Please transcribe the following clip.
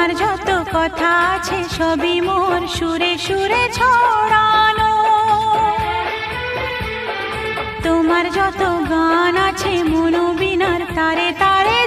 তোমার যত কথা আছে সবই মোর সুরে সুরে ছড়ানো। তোমার যত গান আছে মনোবীণার তারে তারে